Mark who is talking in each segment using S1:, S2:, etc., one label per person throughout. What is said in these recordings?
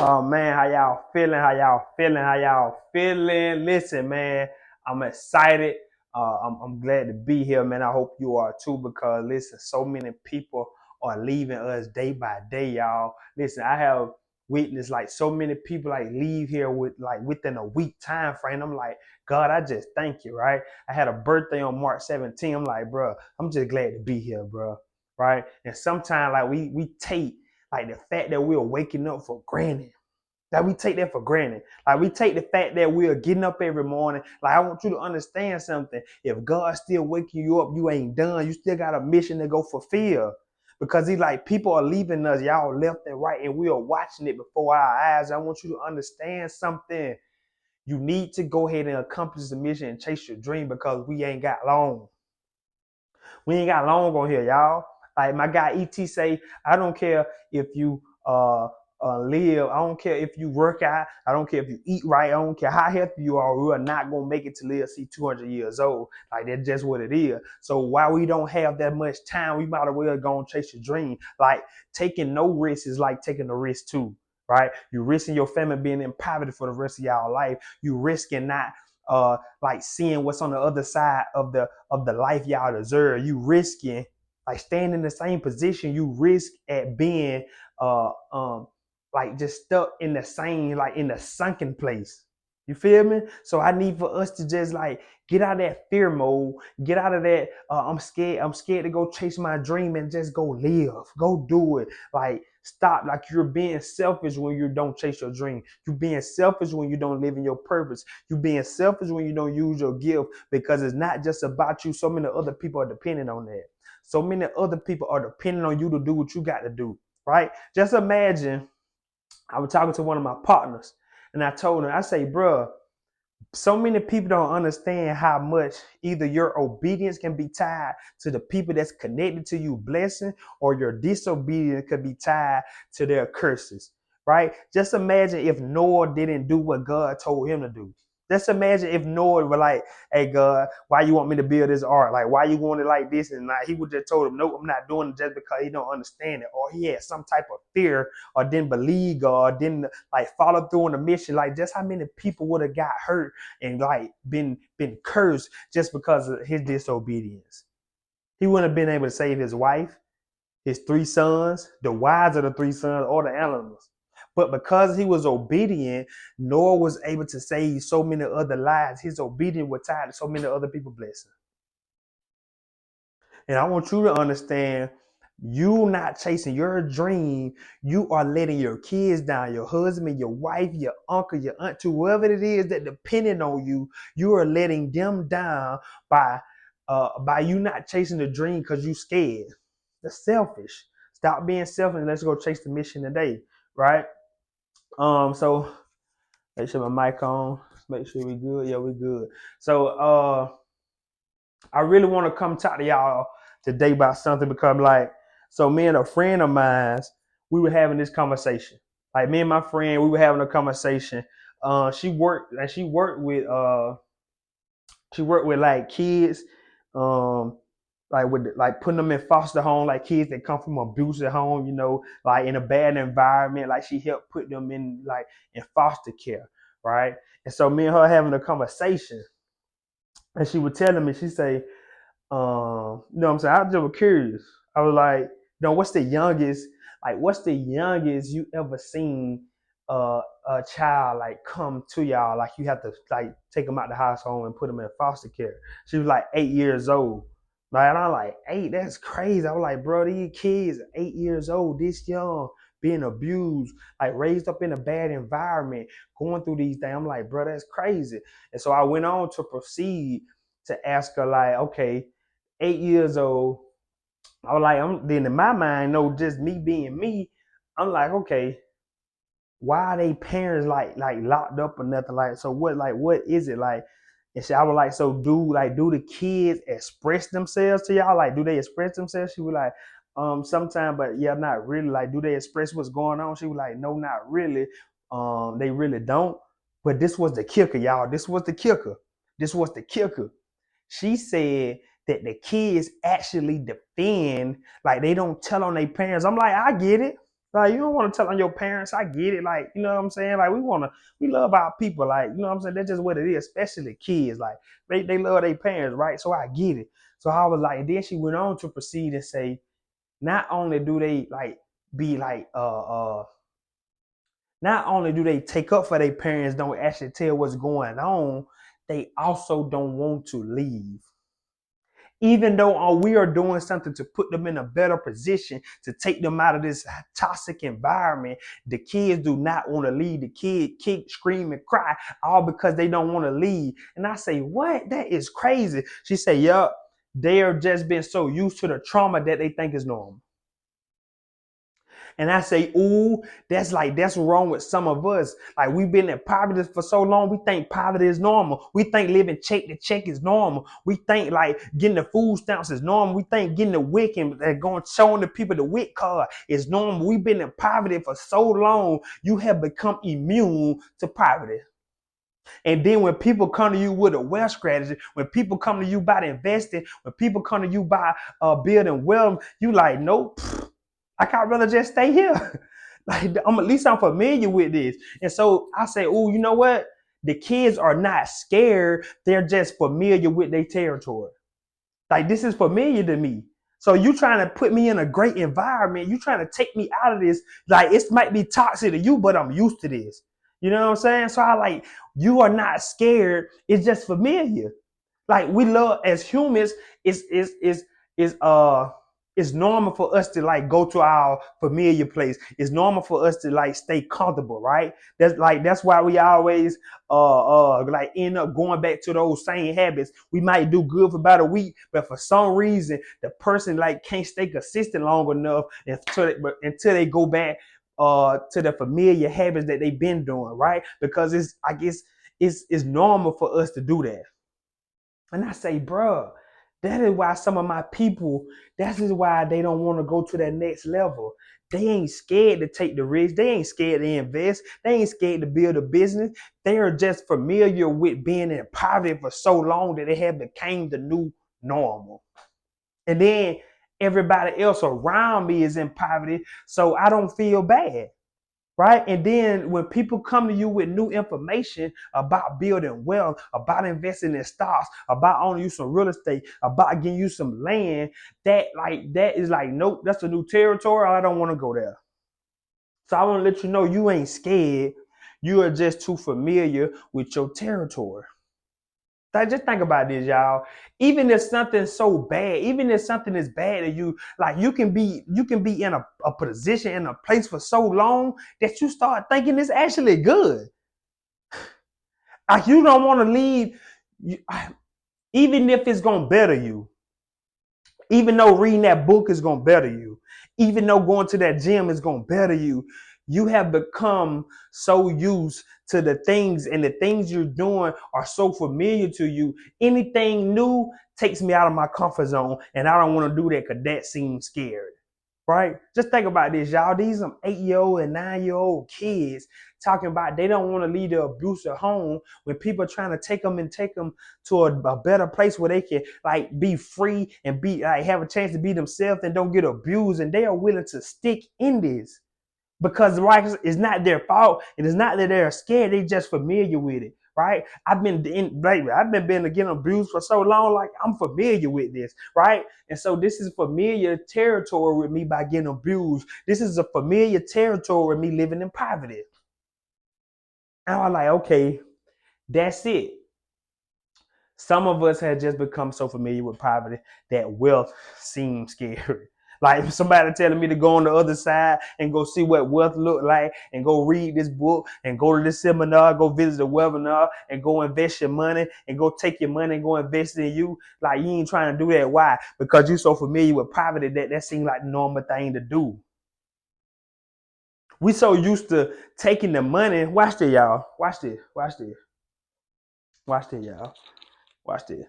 S1: Oh man, how y'all feeling? How y'all feeling? How y'all feeling? Listen, man, I'm excited. I'm glad to be here, man. I hope you are too, because listen, so many people are leaving us day by day, y'all. Listen, I have witnessed like so many people like leave here with like within a week time frame. I'm like, God, I just thank you, right? I had a birthday on March 17th. I'm like, bro, I'm just glad to be here, bro, right? And sometimes like we take like the fact that we're waking up for granted. Like we take that for granted. Like we take the fact that we are getting up every morning. Like I want you to understand something. If God's still waking you up, you ain't done. You still got a mission to go fulfill. Because he's like, people are leaving us, y'all left and right, and we are watching it before our eyes. I want you to understand something. You need to go ahead and accomplish the mission and chase your dream, because we ain't got long. We ain't got long on here, y'all. Like my guy ET say, I don't care if you live. I don't care if you work out. I don't care if you eat right. I don't care how healthy you are. We are not gonna make it to live see 200 years old. Like that's just what it is. So while we don't have that much time, we might as well go and chase your dream. Like taking no risk is like taking a risk too. Right? You're risking your family being in poverty for the rest of y'all life. You risking not like seeing what's on the other side of the life y'all deserve. You risking like staying in the same position. You risk at being uh um like just stuck in the same, like in the sunken place. You feel me? So I need for us to just like get out of that fear mode, get out of that I'm scared to go chase my dream, and just go live, go do it. Like stop, like you're being selfish when you don't chase your dream. You're being selfish when you don't live in your purpose. You're being selfish when you don't use your gift, because it's not just about you. So many other people are depending on that. So many other people are depending on you to do what you got to do, right? Just imagine, I was talking to one of my partners, and I told him, I say, bro, so many people don't understand how much either your obedience can be tied to the people that's connected to you blessing, or your disobedience could be tied to their curses, right? Just imagine if Noah didn't do what God told him to do. Just imagine if Noah were like, hey God, why you want me to build this ark? Like, why you want it like this? And like he would just told him, no, I'm not doing it, just because he don't understand it. Or he had some type of fear, or didn't believe God, didn't like follow through on the mission. Like just how many people would have got hurt and like been cursed just because of his disobedience. He wouldn't have been able to save his wife, his three sons, the wives of the three sons, or the animals. But because he was obedient, Noah was able to save so many other lives. His obedience was tied to so many other people blessing. And I want you to understand, you not chasing your dream, you are letting your kids down, your husband, your wife, your uncle, your aunt, whoever it is that depending on you, you are letting them down by you not chasing the dream because you scared. That's selfish. Stop being selfish and let's go chase the mission today, right? So make sure my mic on. Make sure we good. Yeah, we good. So I really want to come talk to y'all today about something, because like, so me and a friend of mine, we were having this conversation. Like me and my friend, we were having a conversation. She worked with like kids, um, like with like putting them in foster home, like kids that come from abusive home, like in a bad environment. Like she helped put them in like in foster care, right? And so me and her having a conversation, and she was telling me, she say, you know what I'm saying? I just was curious. I was like, what's the youngest you ever seen a child like come to y'all? Like you have to like take them out the household and put them in foster care. She was like 8 years old. Like, and I'm like, eight, that's crazy. I was like, bro, these kids are 8 years old, this young, being abused, like raised up in a bad environment, going through these things. I'm like, bro, that's crazy. And so I went on to proceed to ask her, like, okay, 8 years old. I was like, then in my mind, no, just me being me, I'm like, okay, why are they parents like locked up or nothing? Like, so what is it like? And I was like, so do the kids express themselves to y'all? Like, do they express themselves? She was like, sometimes, but yeah, not really. Like, do they express what's going on? She was like, no, not really. They really don't. But this was the kicker, y'all. This was the kicker. This was the kicker. She said that the kids actually defend, like they don't tell on their parents. I'm like, I get it. Like, you don't want to tell on your parents. I get it. Like, you know what I'm saying? Like, we love our people. Like, you know what I'm saying? That's just what it is, especially kids. Like, they love their parents, right? So I get it. So I was like, and then she went on to proceed and say, not only do they like be like, not only do they take up for their parents, don't actually tell what's going on, they also don't want to leave. Even though we are doing something to put them in a better position to take them out of this toxic environment, the kids do not want to leave. The kid kick, scream, and cry, all because they don't want to leave. And I say, what? That is crazy. She said, yup, they are just been so used to the trauma that they think is normal. And I say, ooh, that's wrong with some of us. Like, we've been in poverty for so long, we think poverty is normal. We think living check to check is normal. We think like getting the food stamps is normal. We think getting the WIC and going showing the people the WIC card is normal. We've been in poverty for so long, you have become immune to poverty. And then when people come to you with a wealth strategy, when people come to you by investing, when people come to you by building wealth, you like, nope. I can't really just stay here. Like, at least I'm familiar with this. And so I say, oh, you know what? The kids are not scared. They're just familiar with their territory. Like, this is familiar to me. So you trying to put me in a great environment. You trying to take me out of this. Like, it might be toxic to you, but I'm used to this. You know what I'm saying? So I like, you are not scared. It's just familiar. Like, we love as humans, is it's normal for us to like go to our familiar place. It's normal for us to like stay comfortable, right? That's why we always like end up going back to those same habits. We might do good for about a week, but for some reason the person like can't stay consistent long enough until they go back to the familiar habits that they've been doing, right? Because it's I guess it's normal for us to do that. And I say, bruh, that is why some of my people, that is why they don't want to go to that next level. They ain't scared to take the risk. They ain't scared to invest. They ain't scared to build a business. They are just familiar with being in poverty for so long that they have become the new normal. And then everybody else around me is in poverty, so I don't feel bad. Right. And then when people come to you with new information about building wealth, about investing in stocks, about owning you some real estate, about getting you some land, that is like, nope, that's a new territory. I don't want to go there. So I want to let you know you ain't scared. You are just too familiar with your territory. Just think about this, y'all. Even if something's so bad, even if something is bad to you, like you can be in a position in a place for so long that you start thinking it's actually good. Like, you don't want to leave, even if it's gonna better you. Even though reading that book is gonna better you, even though going to that gym is gonna better you, you have become so used to the things, and the things you're doing are so familiar to you. Anything new takes me out of my comfort zone, and I don't want to do that because that seems scary. Right? Just think about this, y'all. These are 8-year-old and 9-year-old kids talking about they don't want to leave their abusive home when people are trying to take them to a better place where they can like be free and be like have a chance to be themselves and don't get abused. And they are willing to stick in this because right, it's not their fault, and it's not that they're scared. They just familiar with it. Right? I've been getting abused for so long, like I'm familiar with this, right? And so this is familiar territory with me by getting abused. This is a familiar territory with me living in poverty. And I'm like, okay, that's it. Some of us have just become so familiar with poverty that wealth seems scary. Like somebody telling me to go on the other side and go see what wealth look like and go read this book and go to this seminar, go visit the webinar and go invest your money and go take your money and go invest in you. Like, you ain't trying to do that. Why? Because you're so familiar with poverty that seems like the normal thing to do. We so used to taking the money. Watch this, y'all. Watch this. Watch this. Watch this, y'all. Watch this.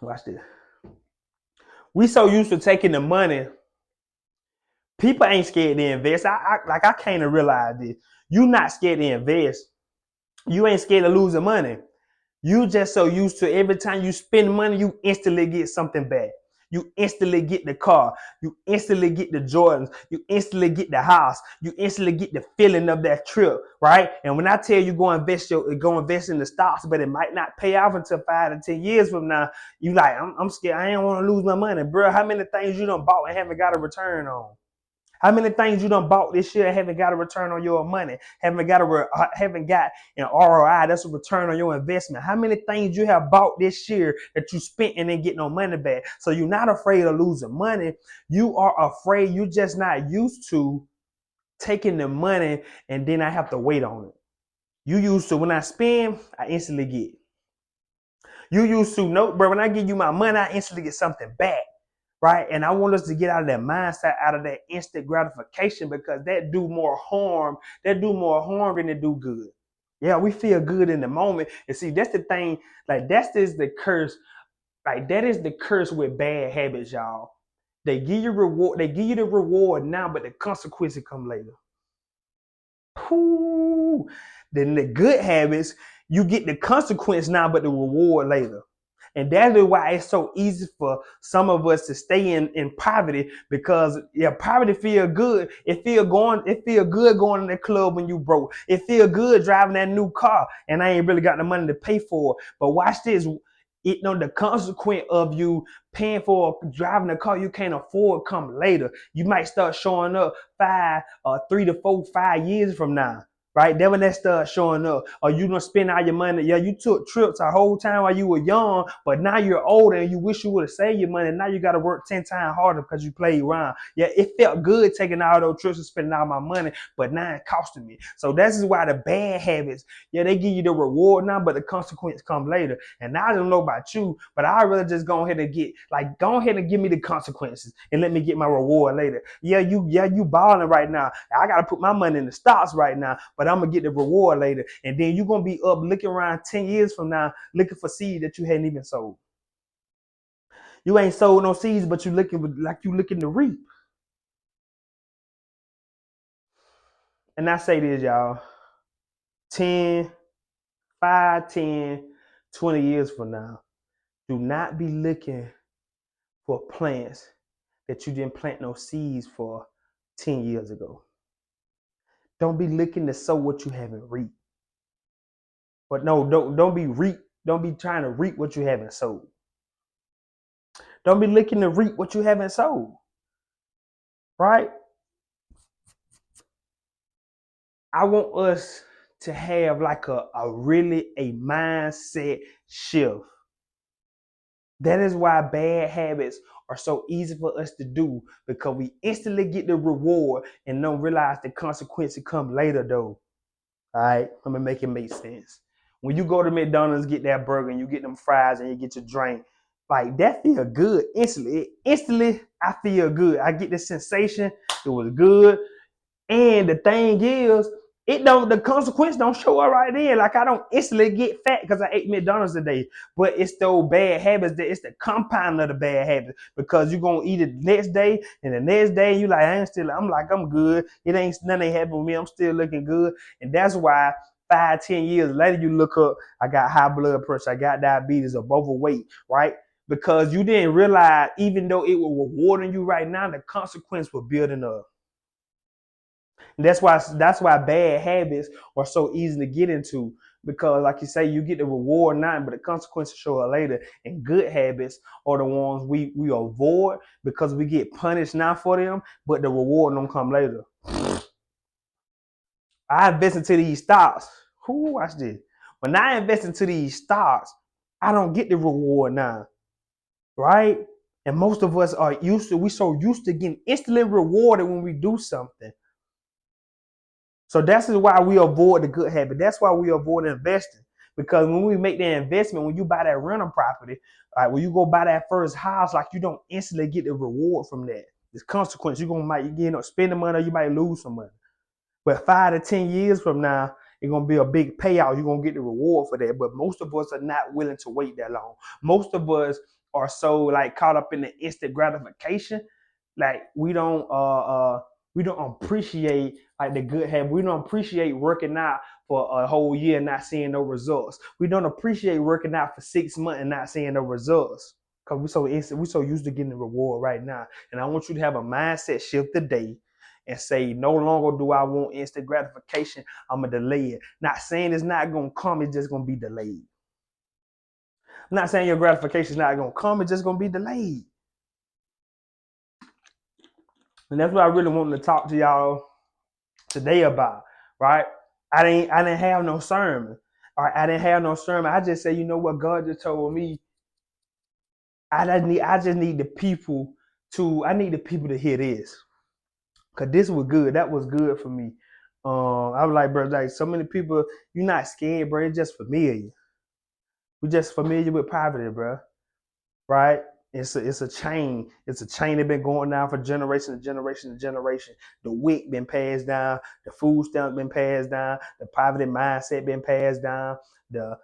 S1: Watch this. We so used to taking the money. People ain't scared to invest. I can't realize this. You not scared to invest. You ain't scared of losing money. You just so used to every time you spend money, you instantly get something back. You instantly get the car. You instantly get the Jordans. You instantly get the house. You instantly get the feeling of that trip, right? And when I tell you go invest in the stocks, but it might not pay off until 5 to 10 years from now, you like, I'm scared. I ain't want to lose my money, bro. How many things you done bought and haven't got a return on? How many things you done bought this year and haven't got a return on your money? Haven't got an ROI. That's a return on your investment. How many things you have bought this year that you spent and didn't get no money back? So you're not afraid of losing money. You are afraid. You're just not used to taking the money and then I have to wait on it. You used to, when I spend, I instantly get. You used to, no, bro, when I give you my money, I instantly get something back. Right. And I want us to get out of that mindset, out of that instant gratification, because that do more harm. That do more harm than it do good. Yeah, we feel good in the moment. And see, that's the thing. Like, that's just the curse. Like, that is the curse with bad habits, y'all. They give you reward. They give you the reward now, but the consequences come later. Whoo. Then the good habits, you get the consequence now, but the reward later. And that is why it's so easy for some of us to stay in poverty, because poverty feel good. It feel good going in the club when you broke. It feel good driving that new car and I ain't really got the money to pay for it. But watch this. The consequence of you paying for driving a car you can't afford come later. You might start showing up 3 to 4, 5 years from now. Right? Then when that starts showing up, or you gonna spend all your money. Yeah, you took trips a whole time while you were young, but now you're older and you wish you would have saved your money. Now you got to work 10 times harder because you played around. Yeah, it felt good taking all those trips and spending all my money, but now it's costing me. So that's why the bad habits, they give you the reward now, but the consequence come later. And I don't know about you, but I'd rather just go ahead and give me the consequences and let me get my reward later. Yeah, you balling right now. I got to put my money in the stocks right now, but I'm going to get the reward later. And then you're going to be up looking around 10 years from now, looking for seeds that you hadn't even sold. You ain't sold no seeds, but you looking to reap. And I say this, y'all, 10, 5, 10, 20 years from now, do not be looking for plants that you didn't plant no seeds for 10 years ago. Don't be looking to sow what you haven't reaped. But no, don't be trying to reap what you haven't sowed. Don't be looking to reap what you haven't sowed. Right? I want us to have like a mindset shift. That is why bad habits are so easy for us to do, because we instantly get the reward and don't realize the consequences come later though. All right, let me make it make sense. When you go to McDonald's, get that burger and you get them fries and you get your drink, like that feel good instantly. Instantly, I feel good. I get the sensation. It was good. And the thing is, the consequence don't show up right then. Like, I don't instantly get fat because I ate McDonald's today. But it's those bad habits it's the compound of the bad habits, because you're gonna eat it the next day, and the next day you like, I'm good. Nothing ain't happened with me. I'm still looking good. And that's why 5, 10 years later, you look up, I got high blood pressure, I got diabetes, I'm overweight, right? Because you didn't realize, even though it was rewarding you right now, the consequence was building up. And that's why bad habits are so easy to get into, because like you say, you get the reward now, but the consequences show up later. And good habits are the ones we avoid because we get punished now for them, but the reward don't come later. I invest into these stocks. Watch this. When I invest into these stocks, I don't get the reward now, right? And most of us are so used to getting instantly rewarded when we do something. So that's why we avoid the good habit. That's why we avoid investing. Because when we make the investment, when you buy that rental property, when you go buy that first house, like, you don't instantly get the reward from that. There's consequence. You might spend the money, or you might lose some money. But 5 to 10 years from now, it's gonna be a big payout. You're gonna get the reward for that. But most of us are not willing to wait that long. Most of us are so caught up in the instant gratification, like we don't appreciate the good habit. We don't appreciate working out for a whole year and not seeing no results. We don't appreciate working out for 6 months and not seeing no results. because we so used to getting the reward right now. And I want you to have a mindset shift today and say, no longer do I want instant gratification. I'm gonna delay it. Not saying it's not gonna come, it's just gonna be delayed. I'm not saying your gratification is not gonna come, it's just gonna be delayed. And that's what I really want to talk to y'all today about, right? I didn't have no sermon. All right, I didn't have no sermon. I just say, you know what, God just told me. I just need the people I need the people to hear this. Cause this was good. That was good for me. I was like, bro, like so many people, you're not scared, bro. It's just familiar. We're just familiar with poverty, bro. Right? It's a chain. It's a chain that been going down for generation to generation to generation. The WIC been passed down. The food stamp been passed down. The poverty mindset been passed down. The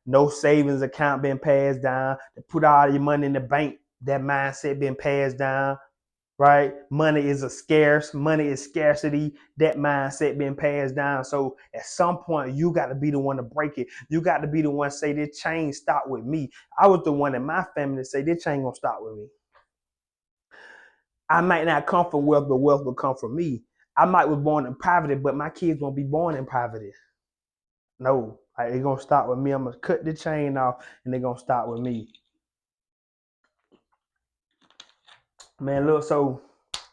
S1: no savings account been passed down. To put all your money in the bank. That mindset been passed down. Right? Money is money is scarcity. That mindset being passed down. So at some point, you got to be the one to break it. You got to be the one to say this chain stop with me. I was the one in my family to say this chain gonna stop with me. I might not come from wealth, but wealth will come from me. I might was born in poverty, but my kids won't be born in poverty. No, like, they're gonna stop with me. I'm gonna cut the chain off, and they're gonna stop with me. Man, look, so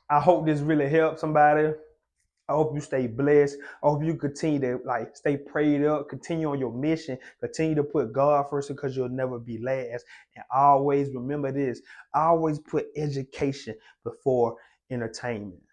S1: I hope this really helps somebody. I hope you stay blessed. I hope you continue to stay prayed up, continue on your mission, continue to put God first because you'll never be last. And always remember this, always put education before entertainment.